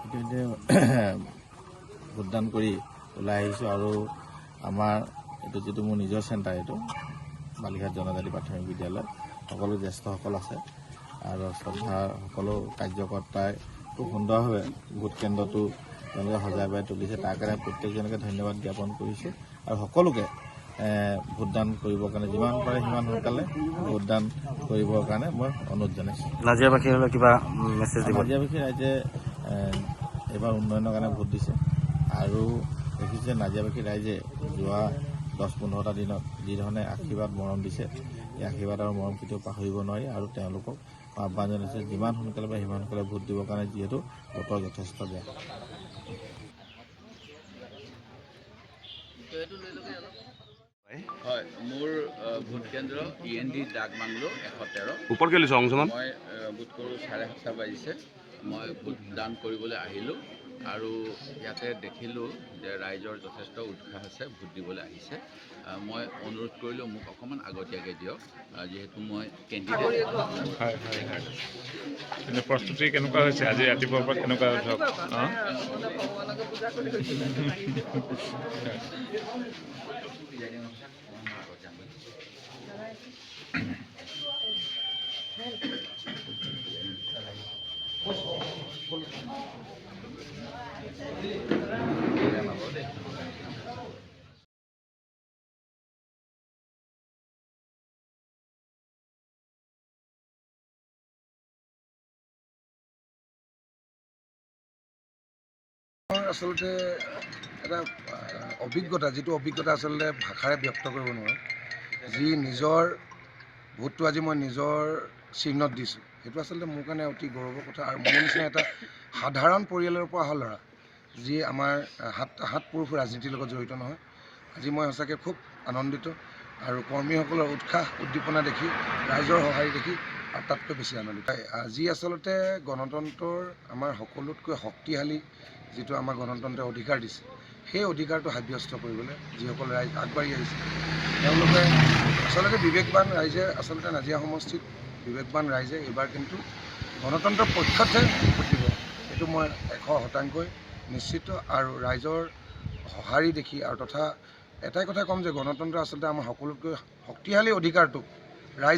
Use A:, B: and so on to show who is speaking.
A: ইতিমধ্যে ভোটদান কৰি ওলাই আহিছোঁ আৰু আমাৰ এইটো যিটো মোৰ নিজৰ চেণ্টাৰ এইটো বালিঘাট জনজাতি প্ৰাথমিক বিদ্যালয় সকলো জ্যেষ্ঠসকল আছে আৰু শ্ৰদ্ধাৰ সকলো কাৰ্যকৰ্তাই খুব সুন্দৰভাৱে ভোট কেন্দ্ৰটো তেওঁলোকে সজাই পৰাই তুলিছে। তাৰ কাৰণে প্ৰত্যেকজনকে ধন্যবাদ জ্ঞাপন কৰিছোঁ আৰু সকলোকে ভোটদান কৰিবৰ কাৰণে যিমান পাৰে সিমান সোনকালে ভোটদান কৰিবৰ কাৰণে মই অনুৰোধ জনাইছোঁ।
B: নাজিৰাবাসীলৈ কিবা মেছেজ দিব?
A: নাজিৰাবাসী ৰাইজে এইবাৰ উন্নয়নৰ কাৰণে ভোট দিছে আৰু দেখিছে নাজিৰাবাসী ৰাইজে যোৱা 10-15টা দিনত যিধৰণে আশীৰ্বাদ মৰম দিছে, এই আশীৰ্বাদ আৰু মৰম কেতিয়াও পাহৰিব নোৱাৰি আৰু তেওঁলোকক আহ্বান জনাইছে যিমান সোনকালে পাৰে সিমান সোনকালে ভোট দিবৰ কাৰণে, যিহেতু বতৰ যথেষ্ট বেয়া।
C: হয়, মোৰ ভোট কেন্দ্ৰ END ডাকবাংলো 113।
B: ওপৰ কেলৈ অংশমান
C: মই ভোট কৰোঁ 7:30 বাজিছে। মই ভোটদান কৰিবলৈ আহিলোঁ আৰু ইয়াতে দেখিলোঁ যে ৰাইজৰ যথেষ্ট উৎসাহ আছে, ভোট দিবলৈ আহিছে। মই অনুৰোধ কৰিলোঁ মোক অকণমান আগতীয়াকৈ দিয়ক, যিহেতু মই কেণ্ডিডেট।
D: প্ৰস্তুতি কেনেকুৱা হৈছে আজি ৰাতিপুৱাৰ পৰা কেনেকুৱা ধৰক?
E: আচলতে এটা অভিজ্ঞতা, যিটো অভিজ্ঞতা আচলতে ভাষাৰে ব্যক্ত কৰিব নোৱাৰোঁ। যি নিজৰ ভোটটো আজি মই নিজৰ চিহ্নত দিছোঁ, সেইটো আচলতে মোৰ কাৰণে অতি গৌৰৱৰ কথা। আৰু মোৰ নিচিনা এটা সাধাৰণ পৰিয়ালৰ পৰা অহা ল'ৰা, যি আমাৰ হাত পুৰুষ ৰাজনীতিৰ লগত জড়িত নহয়, আজি মই সঁচাকৈ খুব আনন্দিত আৰু কৰ্মীসকলৰ উৎসাহ উদ্দীপনা দেখি, ৰাইজৰ সঁহাৰি দেখি আৰু তাতকৈ বেছি আনন্দিত। আজি আচলতে গণতন্ত্ৰৰ আমাৰ সকলোতকৈ শক্তিশালী যিটো আমাৰ গণতন্ত্ৰৰ অধিকাৰ দিছে, সেই অধিকাৰটো সাব্যস্ত কৰিবলৈ যিসকল ৰাইজ আগবাঢ়ি আহিছে, তেওঁলোকে আচলতে বিবেকবান ৰাইজে, আচলতে নাজিৰা সমষ্টিত বিবেকবান ৰাইজে এইবাৰ কিন্তু গণতন্ত্ৰৰ পক্ষতহে ভোট দিব, এইটো মই 100% নিশ্চিত। আৰু ৰাইজৰ সঁহাৰি দেখি আৰু তথা এটাই কথা ক'ম যে গণতন্ত্ৰ আচলতে আমাৰ সকলোতকৈ শক্তিশালী অধিকাৰটো ৰাইজ